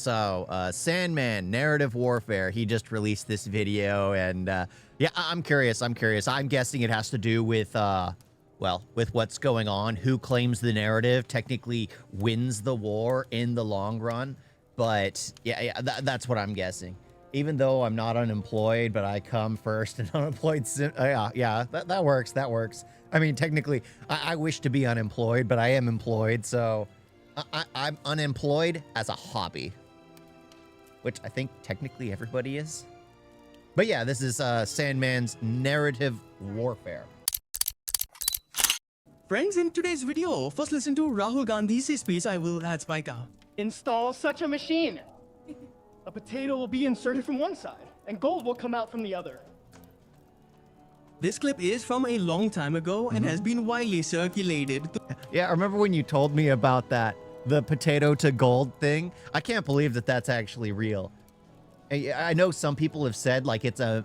So, Sandman, narrative warfare, he just released this video, and, yeah, I'm curious. I'm guessing it has to do with, well, with what's going on, who claims the narrative technically wins the war in the long run, but, yeah, that's what I'm guessing. Even though I'm not unemployed, but I come first and unemployed, yeah, that works, I mean, technically, I wish to be unemployed, but I am employed, so I'm unemployed as a hobby. Which I think technically everybody is. But yeah, this is Sandman's narrative warfare. Friends, in today's video, first listen to Rahul Gandhi's speech. I will add spike out. Install such a machine. A potato will be inserted from one side, and gold will come out from the other. This clip is from a long time ago and has been widely circulated. Yeah, I remember when you told me about that. The potato to gold thing. I can't believe that that's actually real. I know some people have said like it's a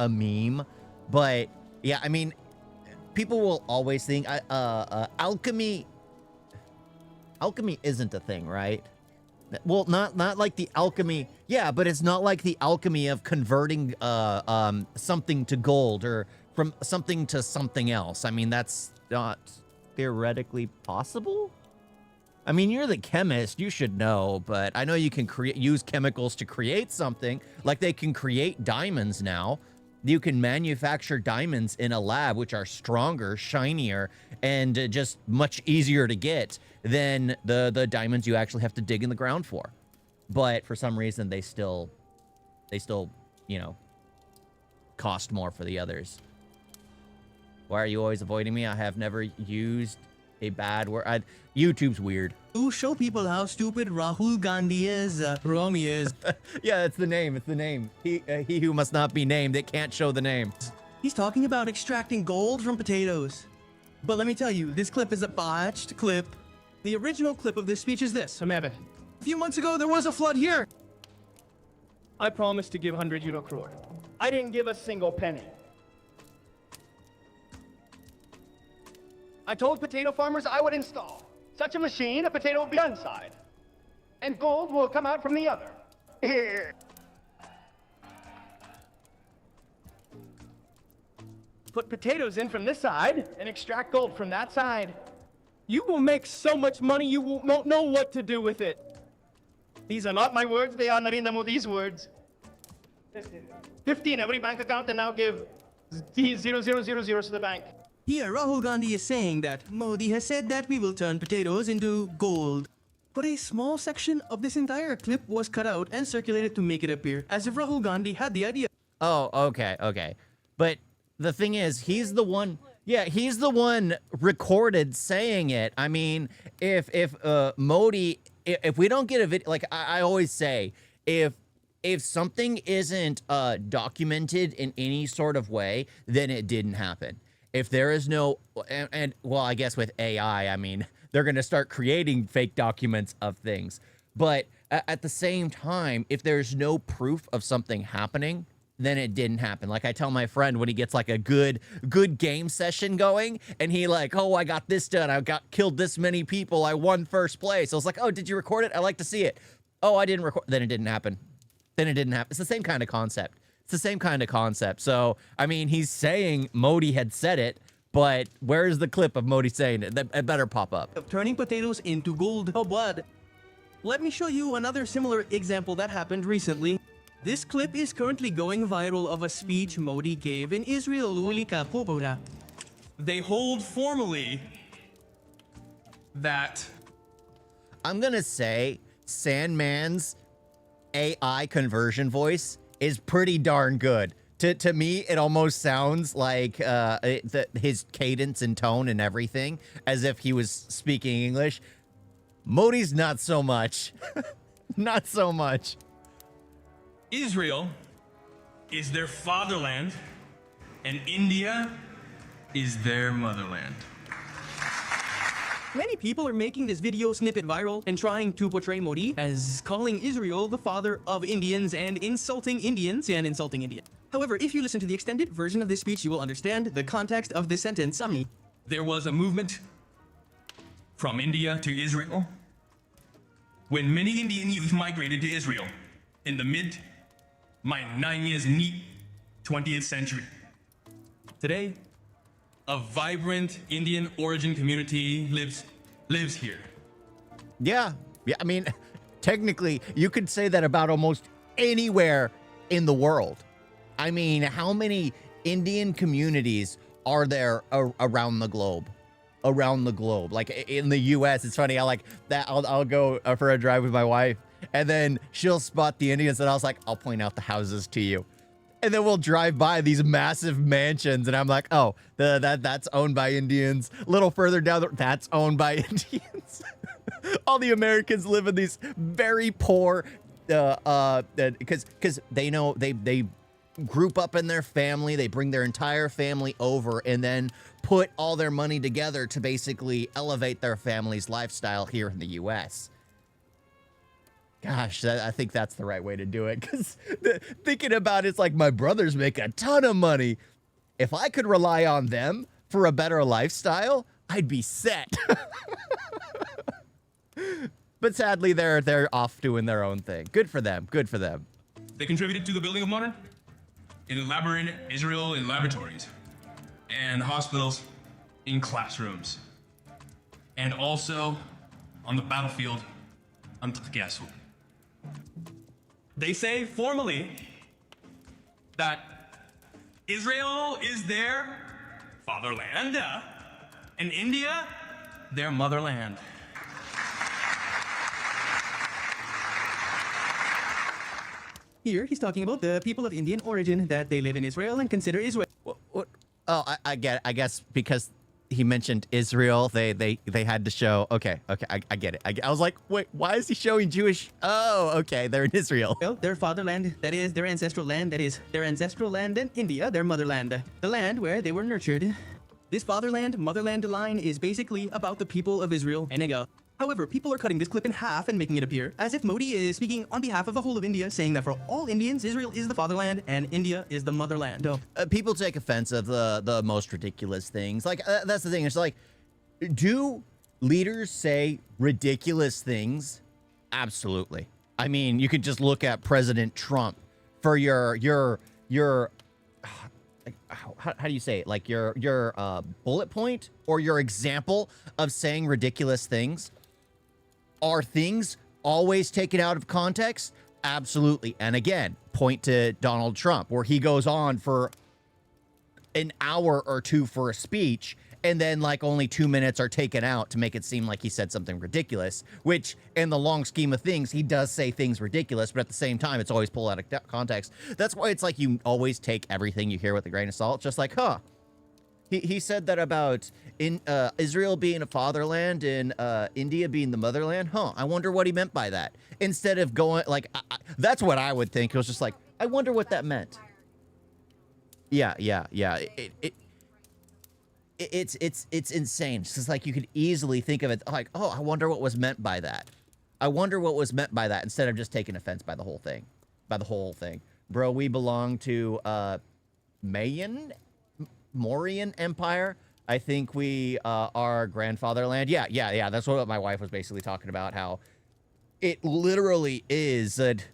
meme, but yeah, I mean, people will always think alchemy isn't a thing, right? Well, not like the alchemy. Yeah, but it's not like the alchemy of converting something to gold or from something to something else. I mean, that's not theoretically possible. I mean, you're the chemist, you should know, but I know you can use chemicals to create something, like they can create diamonds now. You can manufacture diamonds in a lab, which are stronger, shinier, and just much easier to get than the diamonds you actually have to dig in the ground for. But for some reason, they still, you know, cost more for the others. Why are you always avoiding me? I have never used a bad word. YouTube's weird. To show people how stupid Rahul Gandhi is, wrong he is. Yeah, it's the name. It's the name. He who must not be named. It can't show the name. He's talking about extracting gold from potatoes. But let me tell you, this clip is a botched clip. The original clip of this speech is this. A few months ago, there was a flood here. I promised to give 100 euro crore. I didn't give a single penny. I told potato farmers I would install such a machine, a potato will be one side, and gold will come out from the other. Here. Put potatoes in from this side and extract gold from that side. You will make so much money you won't know what to do with it. These are not my words, they are Narendra Modi's words. 50 in every bank account and now give 0,000 to the bank. Here, Rahul Gandhi is saying that Modi has said that we will turn potatoes into gold. But a small section of this entire clip was cut out and circulated to make it appear as if Rahul Gandhi had the idea. Oh, okay. But the thing is, he's the one, yeah, he's the one recorded saying it. I mean, if Modi, if we don't get a video, like I always say, if something isn't documented in any sort of way, then it didn't happen. If there is no, and well, I guess with AI, I mean, they're going to start creating fake documents of things. But at the same time, if there's no proof of something happening, then it didn't happen. Like I tell my friend when he gets like a good game session going and he like, oh, I got this done. I killed this many people. I won first place. I was like, oh, did you record it? I like to see it. Oh, I didn't record. Then it didn't happen. It's the same kind of concept. So, I mean, he's saying Modi had said it, but where's the clip of Modi saying it? It better pop up. Of turning potatoes into gold. Oh, blood. Let me show you another similar example that happened recently. This clip is currently going viral of a speech Modi gave in Israel. They hold formally that I'm gonna say Sandman's AI conversion voice is pretty darn good. To me, it almost sounds like his cadence and tone and everything, as if he was speaking English. Modi's not so much. Not so much. Israel is their fatherland and India is their motherland. Many people are making this video snippet viral and trying to portray Modi as calling Israel the father of Indians and insulting Indians and insulting India. However, if you listen to the extended version of this speech, you will understand the context of this sentence. There was a movement from India to Israel when many Indian youth migrated to Israel in the my 9 years neat 20th century. Today, a vibrant Indian origin community lives here. Yeah. Yeah. I mean, technically, you could say that about almost anywhere in the world. I mean, how many Indian communities are there around the globe? Around the globe. Like in the US, it's funny. I like that. I'll go for a drive with my wife, and then she'll spot the Indians, and I was like, I'll point out the houses to you. And then we'll drive by these massive mansions, and I'm like, oh, that's owned by Indians. A little further down, that's owned by Indians. All the Americans live in these very poor, because they know they group up in their family, they bring their entire family over, and then put all their money together to basically elevate their family's lifestyle here in the U.S. Gosh, I think that's the right way to do it, because thinking about it's like my brothers make a ton of money. If I could rely on them for a better lifestyle, I'd be set. But sadly, they're off doing their own thing. Good for them. Good for them. They contributed to the building of modern, elaborate Israel in laboratories, and hospitals in classrooms, and also on the battlefield on Tkiasu. They say formally that Israel is their fatherland, and India their motherland. Here, he's talking about the people of Indian origin that they live in Israel and consider Israel. What? Oh, I get it. I guess because he mentioned Israel, they had to show. Okay, I get it. I was like, wait, why is he showing Jewish? Oh, okay, they're in Israel. Their fatherland, that is their ancestral land, that is their ancestral land, and India, their motherland, the land where they were nurtured. This fatherland, motherland line is basically about the people of Israel and India. However, people are cutting this clip in half and making it appear as if Modi is speaking on behalf of the whole of India, saying that for all Indians, Israel is the fatherland and India is the motherland. People take offense of the most ridiculous things. Like, that's the thing. It's like, do leaders say ridiculous things? Absolutely. I mean, you could just look at President Trump for your how do you say it? Like your bullet point or your example of saying ridiculous things. Are things always taken out of context? Absolutely. And again, point to Donald Trump, where he goes on for an hour or two for a speech, and then like only 2 minutes are taken out to make it seem like he said something ridiculous, which in the long scheme of things, he does say things ridiculous, but at the same time, it's always pulled out of context. That's why it's like you always take everything you hear with a grain of salt. Just like, huh. He said that about Israel being a fatherland and India being the motherland. Huh, I wonder what he meant by that. Instead of going, like, that's what I would think. It was just like, I wonder what that meant. Yeah. It's insane. It's just like you could easily think of it like, oh, I wonder what was meant by that. I wonder what was meant by that, instead of just taking offense by the whole thing. By the whole thing. Bro, we belong to Mauryan Empire. I think we are grandfatherland. Yeah. That's what my wife was basically talking about, how it literally is that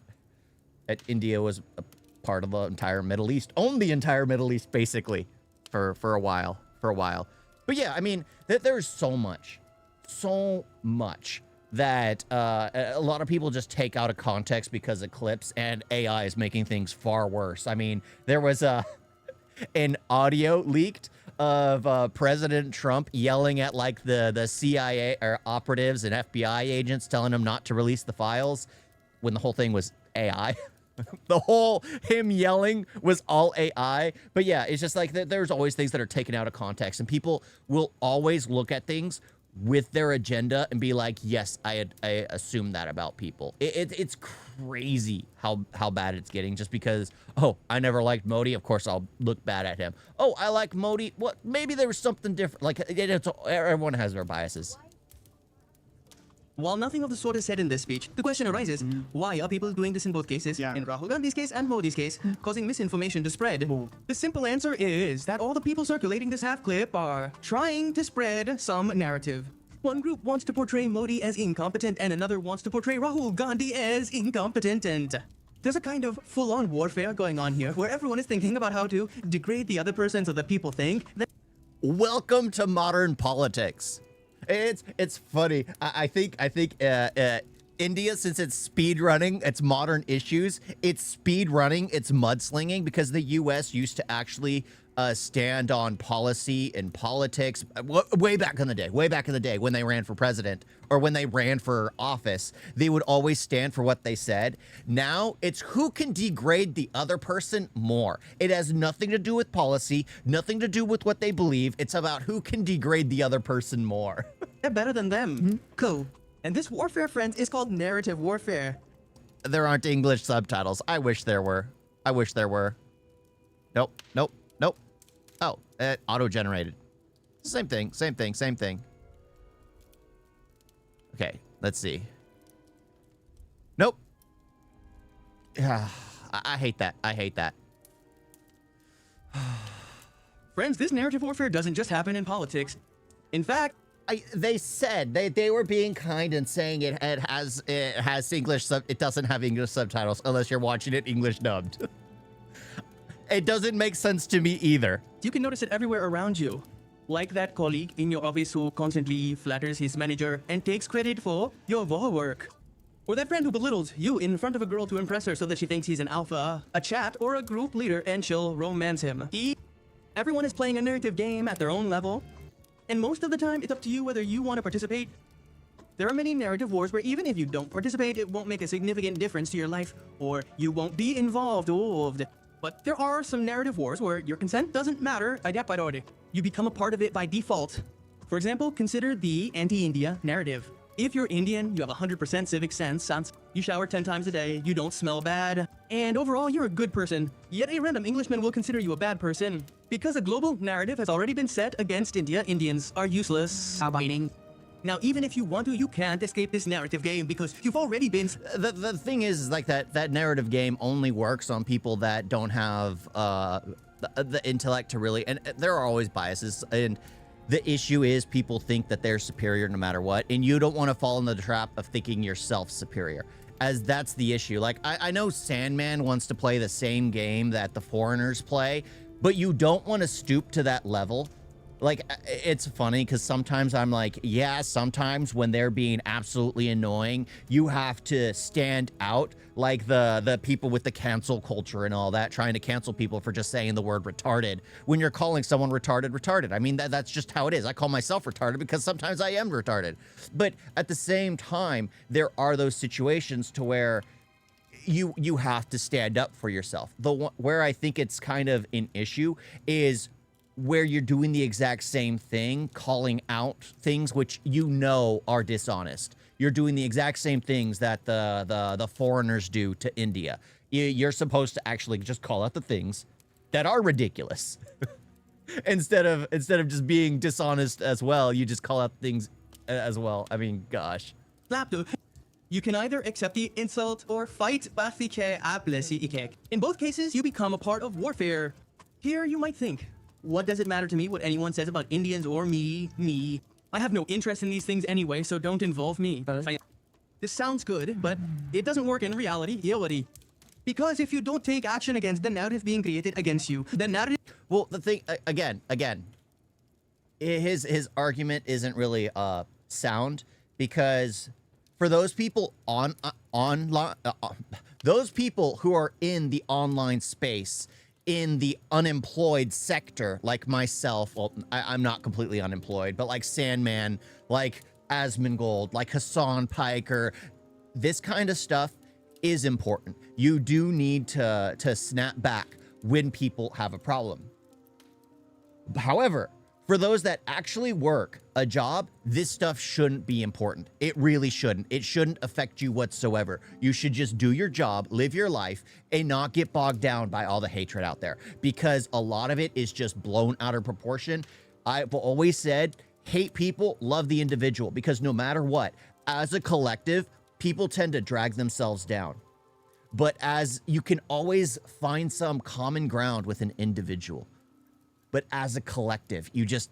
India was a part of the entire Middle East, owned the entire Middle East basically for a while. But yeah, I mean, there's so much that a lot of people just take out of context because of clips, and AI is making things far worse. I mean, there was an audio leaked of President Trump yelling at like the CIA or operatives and FBI agents, telling them not to release the files, when the whole thing was AI. The whole him yelling was all AI. But yeah, it's just like there's always things that are taken out of context, and people will always look at things with their agenda and be like, yes, I assume that about people. It's crazy how bad it's getting, just because, oh, I never liked Modi, of course I'll look bad at him. Oh, I like Modi, what? Maybe there was something different. Like, everyone has their biases. While nothing of the sort is said in this speech, the question arises, why are people doing this in both cases, in Rahul Gandhi's case and Modi's case, causing misinformation to spread? The simple answer is that all the people circulating this half clip are trying to spread some narrative. One group wants to portray Modi as incompetent and another wants to portray Rahul Gandhi as incompetent, and there's a kind of full-on warfare going on here where everyone is thinking about how to degrade the other person so that people think that Welcome to modern politics. It's funny. I think India, since it's speed running its modern issues, it's speed running its mudslinging, because the U.S. used to actually stand on policy and politics way back in the day when they ran for president or when they ran for office. They would always stand for what they said. Now it's who can degrade the other person more. It has nothing to do with policy, nothing to do with what they believe. It's about who can degrade the other person more. they're better than them. Cool. And this warfare, friends, is called narrative warfare. There aren't English subtitles. I wish there were. I wish there were. Nope. Oh, auto-generated. Same thing. Okay, let's see. Nope. Yeah, I hate that. Friends, this narrative warfare doesn't just happen in politics. In fact, They said they were being kind and saying it has English it doesn't have English subtitles unless you're watching it English dubbed. It doesn't make sense to me either. you can notice it everywhere around you. Like that colleague in your office who constantly flatters his manager and takes credit for your war work. Or that friend who belittles you in front of a girl to impress her so that she thinks he's an alpha, a chat, or a group leader and she'll romance him. Everyone is playing a narrative game at their own level. And most of the time, it's up to you whether you want to participate. There are many narrative wars where even if you don't participate, it won't make a significant difference to your life, or you won't be involved. But there are some narrative wars where your consent doesn't matter. You become a part of it by default. For example, consider the anti-India narrative. If you're Indian, you have 100% civic sense, you shower 10 times a day, you don't smell bad, and overall you're a good person. Yet a random Englishman will consider you a bad person. Because a global narrative has already been set against India, Indians are useless. Now, even if you want to, you can't escape this narrative game because you've already been... The thing is like that narrative game only works on people that don't have the intellect to really... And there are always biases, and the issue is people think that they're superior no matter what, and you don't want to fall in the trap of thinking yourself superior, as that's the issue. Like, I know Sandman wants to play the same game that the foreigners play, but you don't want to stoop to that level. Like, it's funny because sometimes I'm like, yeah, sometimes when they're being absolutely annoying, you have to stand out, like the people with the cancel culture and all that, trying to cancel people for just saying the word retarded when you're calling someone retarded. I mean, that's just how it is. I call myself retarded because sometimes I am retarded. But at the same time, there are those situations to where you have to stand up for yourself. Where I think it's kind of an issue is where you're doing the exact same thing, calling out things which you know are dishonest. You're doing the exact same things that the foreigners do to India. You're supposed to actually just call out the things that are ridiculous. instead of just being dishonest as well, you just call out things as well. I mean, gosh. You can either accept the insult or fight. In both cases, you become a part of warfare. Here you might think, what does it matter to me what anyone says about Indians or me? I have no interest in these things anyway, so don't involve me. This sounds good, but it doesn't work in reality. Because if you don't take action against the narrative being created against you, the narrative... Well, the thing, again, his argument isn't really sound, because for those people those people who are in the online space, in the unemployed sector, like myself, well, I'm not completely unemployed, but like Sandman, like Asmongold, like Hassan Piker, this kind of stuff is important. You do need to snap back when people have a problem. However, for those that actually work a job, this stuff shouldn't be important. It really shouldn't. It shouldn't affect you whatsoever. You should just do your job, live your life, and not get bogged down by all the hatred out there, because a lot of it is just blown out of proportion. I've always said, hate people, love the individual, because no matter what, as a collective, people tend to drag themselves down. But as you can always find some common ground with an individual. but as a collective, you just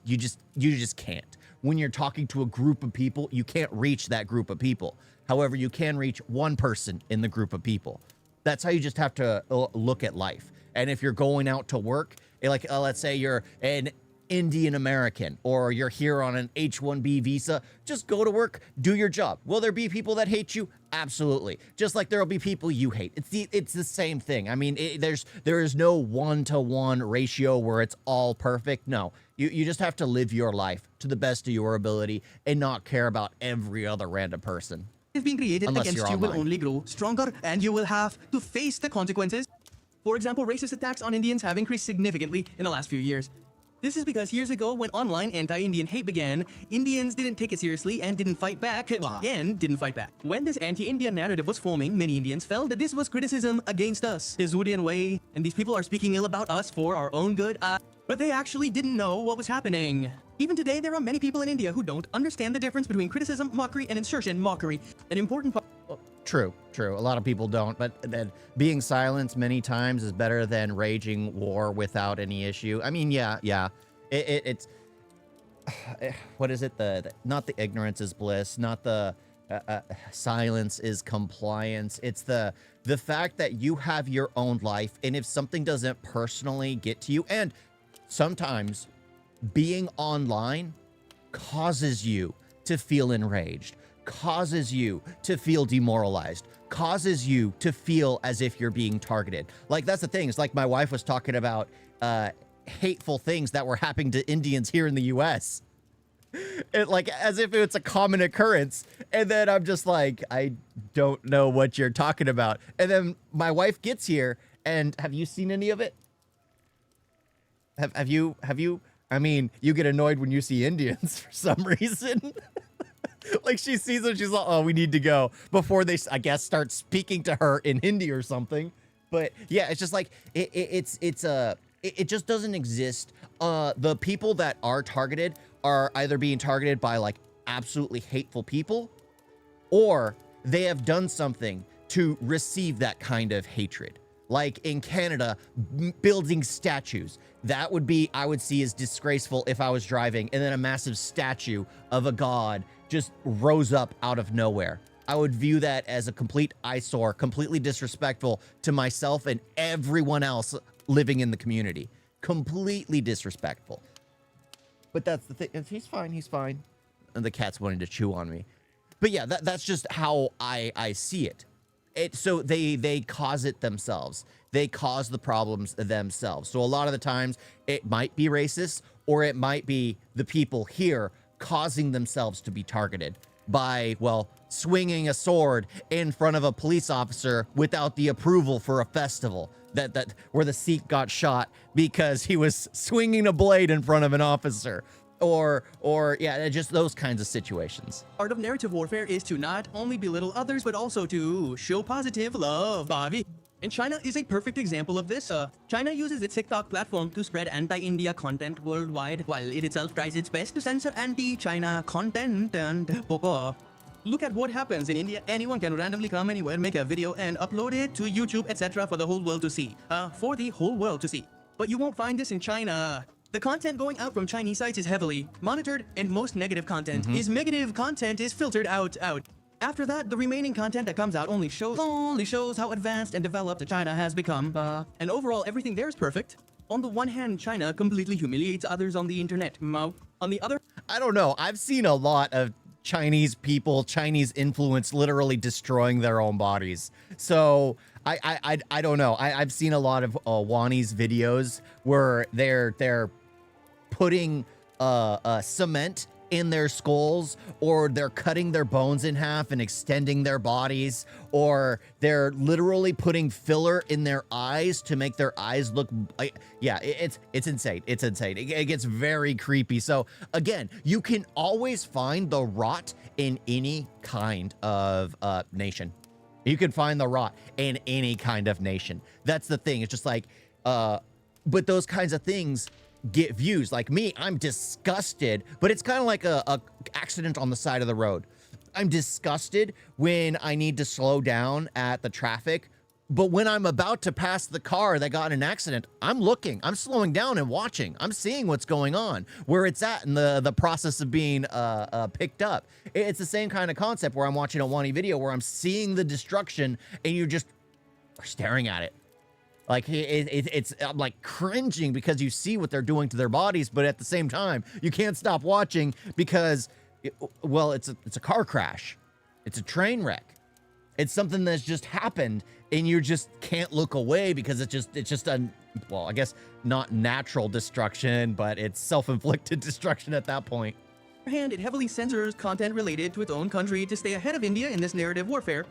can't. When you're talking to a group of people, you can't reach that group of people. However, you can reach one person in the group of people. That's how you just have to look at life. And if you're going out to work, like let's say you're an Indian American or you're here on an H-1B visa, just go to work, do your job. Will there be people that hate you? Absolutely. Just like there'll be people you hate. It's the same thing. I mean, there is no one-to-one ratio where it's all perfect. No, you just have to live your life to the best of your ability and not care about every other random person. Is being created Unless against you're you will online. only grow stronger, and you will have to face the consequences. For example, racist attacks on Indians have increased significantly in the last few years. This is because years ago, when online anti-Indian hate began, Indians didn't take it seriously and didn't fight back. Didn't fight back. When this anti-Indian narrative was forming, many Indians felt that this was criticism against us, the Zhudian way, and these people are speaking ill about us for our own good. But they actually didn't know what was happening. Even today, there are many people in India who don't understand the difference between criticism, mockery, and insertion mockery. An important part. True. A lot of people don't, but then being silenced many times is better than raging war without any issue. I mean, yeah. It's what is it? Not the ignorance is bliss, not the silence is compliance. It's the fact that you have your own life, and if something doesn't personally get to you, and sometimes being online causes you to feel enraged, causes you to feel demoralized, causes you to feel as if you're being targeted. Like, that's the thing. It's like my wife was talking about hateful things that were happening to Indians here in the US. Like, as if it's a common occurrence. And then I'm just like, I don't know what you're talking about. And then my wife gets here, and have you seen any of it? Have you? I mean, you get annoyed when you see Indians for some reason. Like, she sees them, she's like, oh, we need to go, before they, I guess, start speaking to her in Hindi or something. But yeah, it's just like, it just doesn't exist. The people that are targeted are either being targeted by like absolutely hateful people, or they have done something to receive that kind of hatred. Like in Canada, building statues. That would be, I would see as disgraceful if I was driving and then a massive statue of a god just rose up out of nowhere. I would view that as a complete eyesore, completely disrespectful to myself and everyone else living in the community. Completely disrespectful. But that's the thing. He's fine. And the cat's wanting to chew on me. But yeah, that's just how I see it. So they cause it themselves. They cause the problems themselves. So a lot of the times it might be racist, or it might be the people here causing themselves to be targeted by, well, swinging a sword in front of a police officer without the approval for a festival. That where the Sikh got shot because he was swinging a blade in front of an officer. Or yeah, just those kinds of situations. Part of narrative warfare is to not only belittle others, but also to show positive love, Bobby. And China is a perfect example of this. China uses its TikTok platform to spread anti-India content worldwide, while it itself tries its best to censor anti-China content. And look at what happens in India. Anyone can randomly come anywhere, make a video, and upload it to YouTube, etc. for the whole world to see. For the whole world to see. But you won't find this in China. The content going out from Chinese sites is heavily monitored, and most negative content is filtered out. After that, the remaining content that comes out only shows how advanced and developed China has become. And overall, everything there is perfect. On the one hand, China completely humiliates others on the internet. On the other, I don't know. I've seen a lot of Chinese people, Chinese influence literally destroying their own bodies. So I don't know. I've seen a lot of Wani's videos where they're putting cement in their skulls, or they're cutting their bones in half and extending their bodies, or they're literally putting filler in their eyes to make their eyes look like, yeah, it's insane. It's insane. It gets very creepy. So again, you can always find the rot in any kind of nation. You can find the rot in any kind of nation. That's the thing. It's just like, but those kinds of things get views. Like me, I'm disgusted, but it's kind of like a accident on the side of the road. I'm disgusted when I need to slow down at the traffic But when I'm about to pass the car that got in an accident, I'm looking, I'm slowing down and watching. I'm seeing what's going on, where it's at in the process of being picked up. It's the same kind of concept where I'm watching a Wani video where I'm seeing the destruction and you just are staring at it. Like I'm like cringing because you see what they're doing to their bodies, but at the same time, you can't stop watching because, well, it's a car crash. It's a train wreck. It's something that's just happened and you just can't look away because it's just a, well, I guess not natural destruction, but it's self-inflicted destruction at that point. On the other hand, it heavily censors content related to its own country to stay ahead of India in this narrative warfare.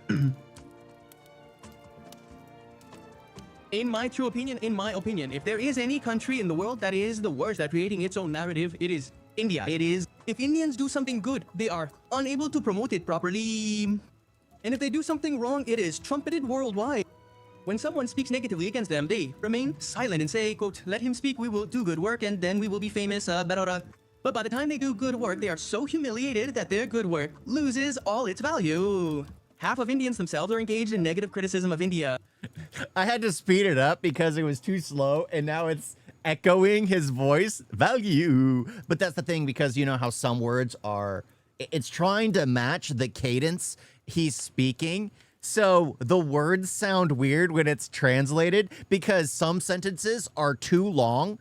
In my opinion, if there is any country in the world that is the worst at creating its own narrative, it is India. It is. If Indians do something good, they are unable to promote it properly. And if they do something wrong, it is trumpeted worldwide. When someone speaks negatively against them, they remain silent and say, quote, let him speak, we will do good work, and then we will be famous, But by the time they do good work, they are so humiliated that their good work loses all its value. Half of Indians themselves are engaged in negative criticism of India. I had to speed it up because it was too slow, and now it's echoing his voice. Value. But that's the thing, because you know how some words are, it's trying to match the cadence he's speaking. So the words sound weird when it's translated because some sentences are too long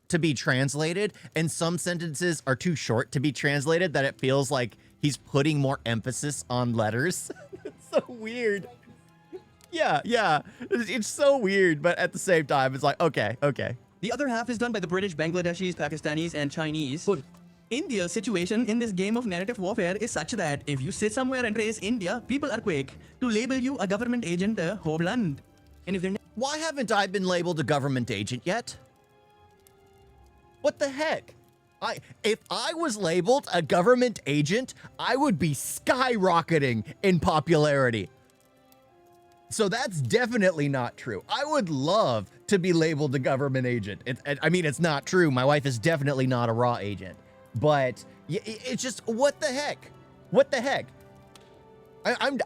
to be translated and some sentences are too short to be translated, that it feels like he's putting more emphasis on letters. It's so weird. Yeah. It's so weird, but at the same time, it's like, okay. The other half is done by the British, Bangladeshis, Pakistanis, and Chinese. But India's situation in this game of narrative warfare is such that if you sit somewhere and praise India, people are quick to label you a government agent, homeland. And if they're Why haven't I been labeled a government agent yet? What the heck? If I was labeled a government agent, I would be skyrocketing in popularity. So that's definitely not true. I would love to be labeled a government agent. I mean, it's not true. My wife is definitely not a raw agent. But it's just, what the heck? What the heck? I'm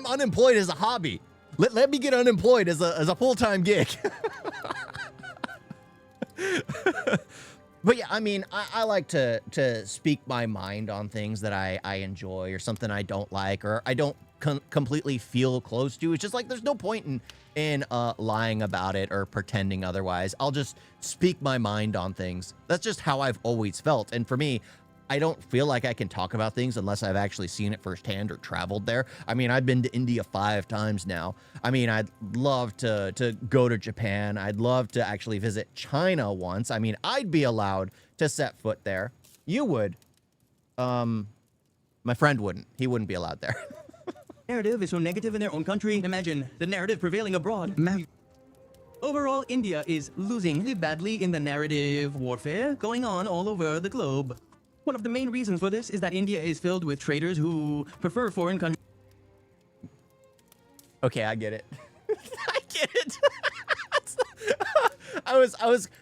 unemployed as a hobby. Let me get unemployed as a full-time gig. But yeah, I mean, I like to speak my mind on things that I enjoy or something I don't like or I don't completely feel close to. It's just like there's no point in lying about it or pretending otherwise. I'll just speak my mind on things. That's just how I've always felt. And for me, I don't feel like I can talk about things unless I've actually seen it firsthand or traveled there. I mean, I've been to India 5 times now. I mean, I'd love to go to Japan. I'd love to actually visit China once. I mean, I'd be allowed to set foot there. You would. My friend wouldn't. He wouldn't be allowed there. narrative is so negative in their own country, imagine the narrative prevailing abroad. Overall, India is losing badly in the narrative warfare going on all over the globe. One of the main reasons for this is that India is filled with traitors who prefer foreign countries. Okay, I get it. I get it. I was,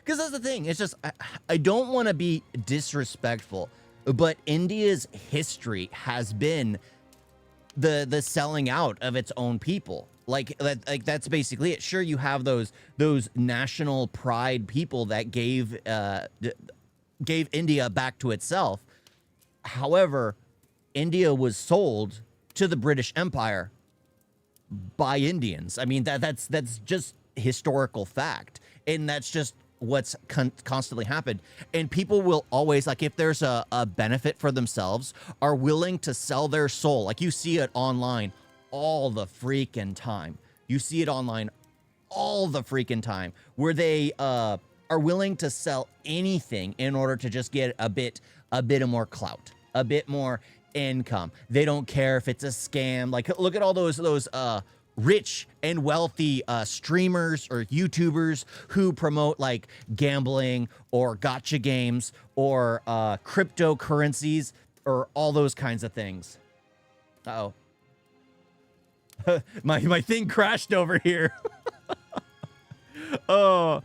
because that's the thing. It's just, I don't want to be disrespectful, but India's history has been the selling out of its own people. Like that's basically it. Sure, you have those national pride people that gave India back to itself. However, India was sold to the British Empire by Indians. I mean, that's just historical fact, and that's just what's constantly happened. And people will always, like, if there's a benefit for themselves, are willing to sell their soul. Like, you see it online all the freaking time. You see it online all the freaking time, where they are willing to sell anything in order to just get a bit of more clout, a bit more income. They don't care if it's a scam. Like, look at all those rich and wealthy streamers or YouTubers who promote like gambling or gotcha games or cryptocurrencies or all those kinds of things. Uh-oh. my thing crashed over here. Oh,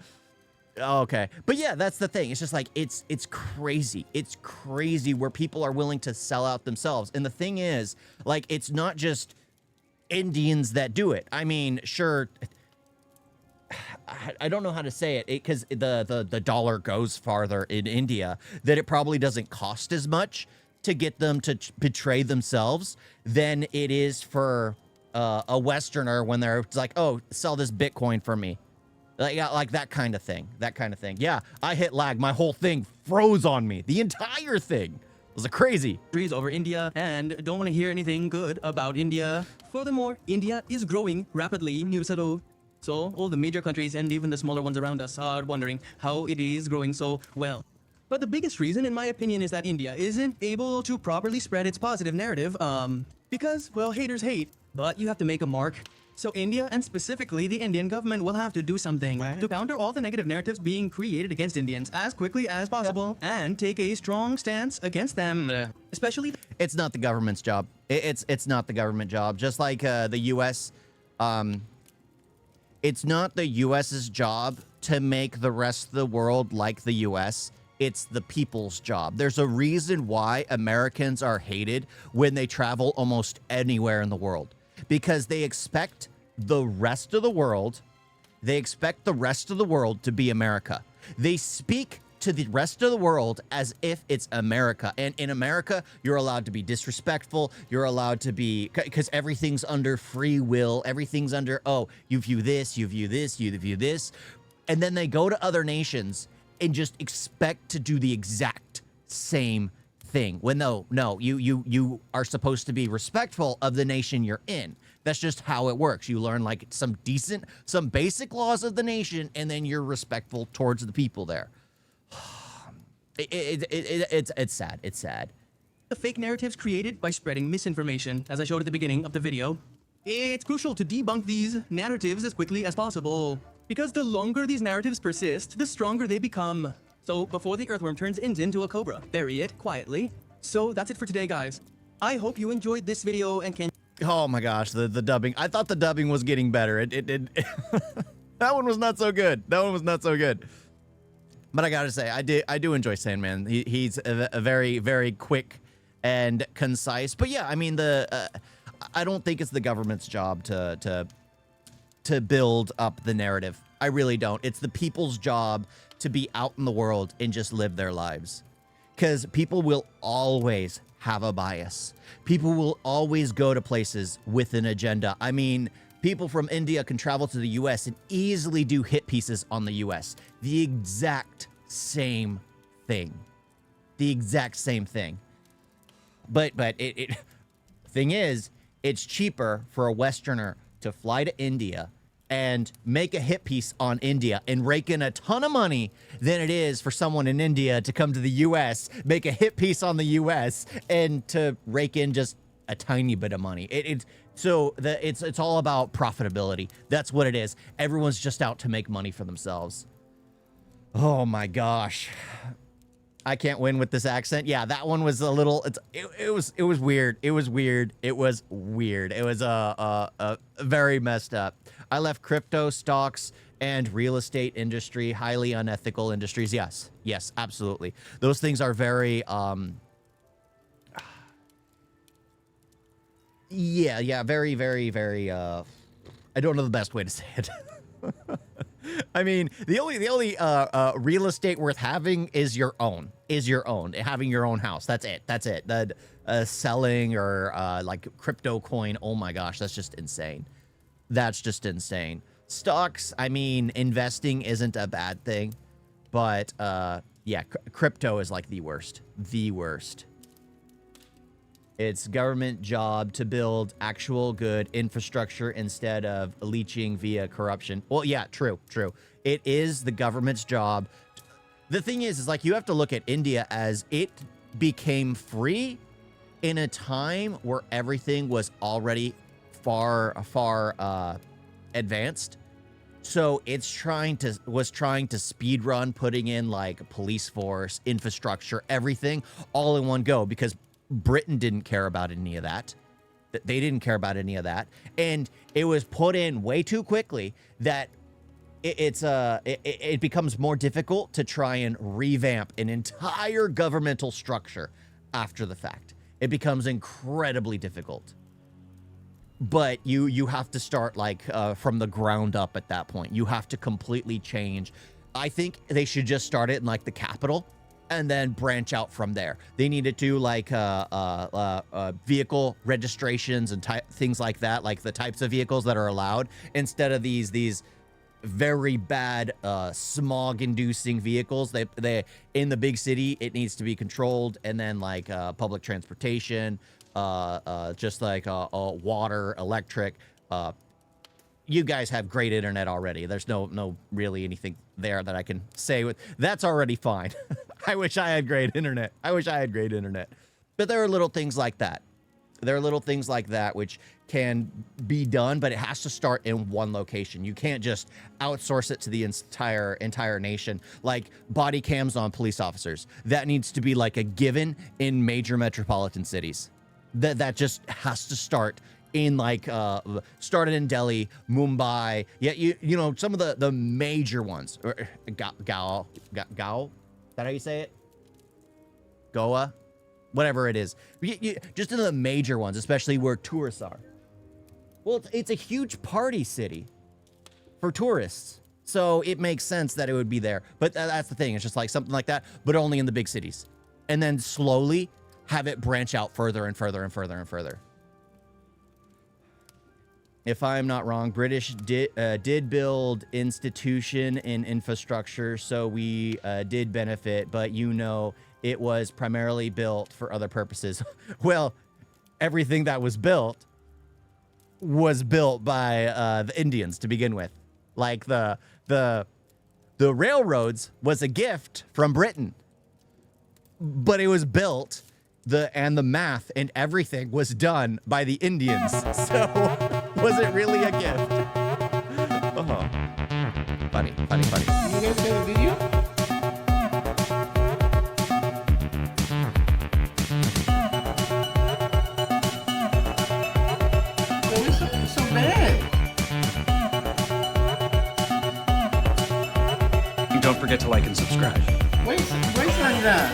okay. But yeah, that's the thing. It's just like, it's crazy. It's crazy where people are willing to sell out themselves. And the thing is, like, it's not just Indians that do it. I mean, sure, I don't know how to say it, because the dollar goes farther in India, that it probably doesn't cost as much to get them to betray themselves than it is for a Westerner when they're like, oh, sell this Bitcoin for me. Like that kind of thing. That kind of thing. Yeah, I hit lag. My whole thing froze on me. The entire thing. It was crazy. Over India and don't want to hear anything good about India. Furthermore, India is growing rapidly. So all the major countries and even the smaller ones around us are wondering how it is growing so well. But the biggest reason, in my opinion, is that India isn't able to properly spread its positive narrative, because, well, haters hate, but you have to make a mark. So India, and specifically the Indian government, will have to do something to counter all the negative narratives being created against Indians as quickly as possible and take a strong stance against them, especially... It's not the government's job. It's not the government job. Just like the U.S., it's not the U.S.'s job to make the rest of the world like the U.S., it's the people's job. There's a reason why Americans are hated when they travel almost anywhere in the world. Because they expect the rest of the world, to be America. They speak to the rest of the world as if it's America. And in America, you're allowed to be disrespectful. You're allowed to be, because everything's under free will. Everything's under, oh, you view this, you view this, you view this. And then they go to other nations and just expect to do the exact same thing. When no, you are supposed to be respectful of the nation you're in. That's just how it works. You learn like some basic laws of the nation, and then you're respectful towards the people there. It's sad. It's sad. The fake narratives created by spreading misinformation, as I showed at the beginning of the video. It's crucial to debunk these narratives as quickly as possible, because the longer these narratives persist, the stronger they become. So before the earthworm turns into a cobra, bury it quietly. So that's it for today, guys. I hope you enjoyed this video and can... Oh my gosh, the dubbing. I thought the dubbing was getting better. That one was not so good. But I gotta say, I do enjoy Sandman. He's a very, very quick and concise. But yeah, I mean, I don't think it's the government's job to build up the narrative. I really don't. It's the people's job to be out in the world and just live their lives. Because people will always have a bias. People will always go to places with an agenda. I mean, people from India can travel to the US and easily do hit pieces on the US. The exact same thing. But thing is, it's cheaper for a Westerner to fly to India and make a hit piece on India and rake in a ton of money than it is for someone in India to come to the US, make a hit piece on the US, and to rake in just a tiny bit of money. It's all about profitability. That's what it is. Everyone's just out to make money for themselves. Oh my gosh. I can't win with this accent. Yeah, that one was a little, it was weird. It was very messed up. I left crypto, stocks, and real estate industry, highly unethical industries. Yes, absolutely. Those things are very, very, very, very, I don't know the best way to say it. I mean, the only real estate worth having is your own, having your own house. That's it. Selling or like crypto coin. Oh my gosh, that's just insane. Stocks, I mean, investing isn't a bad thing, but yeah, crypto is like the worst. It's government job to build actual good infrastructure instead of leeching via corruption. Well, yeah, true. It is the government's job. The thing is like you have to look at India as it became free in a time where everything was already far advanced. So it's was trying to speed run, putting in like police force, infrastructure, everything all in one go, because Britain didn't care about any of that. They didn't care about any of that. And it was put in way too quickly that it becomes more difficult to try and revamp an entire governmental structure after the fact. It becomes incredibly difficult. but you have to start like from the ground up at that point. You have to completely change. I think they should just start it in like the capital and then branch out from there. They need to do like vehicle registrations and things like that, like the types of vehicles that are allowed, instead of these very bad smog-inducing vehicles. They in the big city, it needs to be controlled, and then like public transportation, just like water, electric. You guys have great internet already. There's no really anything there that I can say with that's already fine. I wish I had great internet. But there are little things like that. Which can be done, but it has to start in one location. You can't just outsource it to the entire nation. Like body cams on police officers. That needs to be like a given in major metropolitan cities. That just has to start in like started in Delhi, Mumbai. Yeah, you know some of the major ones. Gao. Is that how you say it? Goa, whatever it is. Just in the major ones, especially where tourists are. Well, it's a huge party city for tourists, so it makes sense that it would be there. But that's the thing. It's just like something like that, but only in the big cities, and then slowly have it branch out further and further and further and further. If I'm not wrong, British did build institution and infrastructure, so we did benefit, but you know, it was primarily built for other purposes. Well, everything that was built by the Indians to begin with. Like the railroads was a gift from Britain, but it was built, and the math and everything was done by the Indians. So was it really a gift? Funny. You guys got a video? It's so bad. And don't forget to like and subscribe. Wait like that.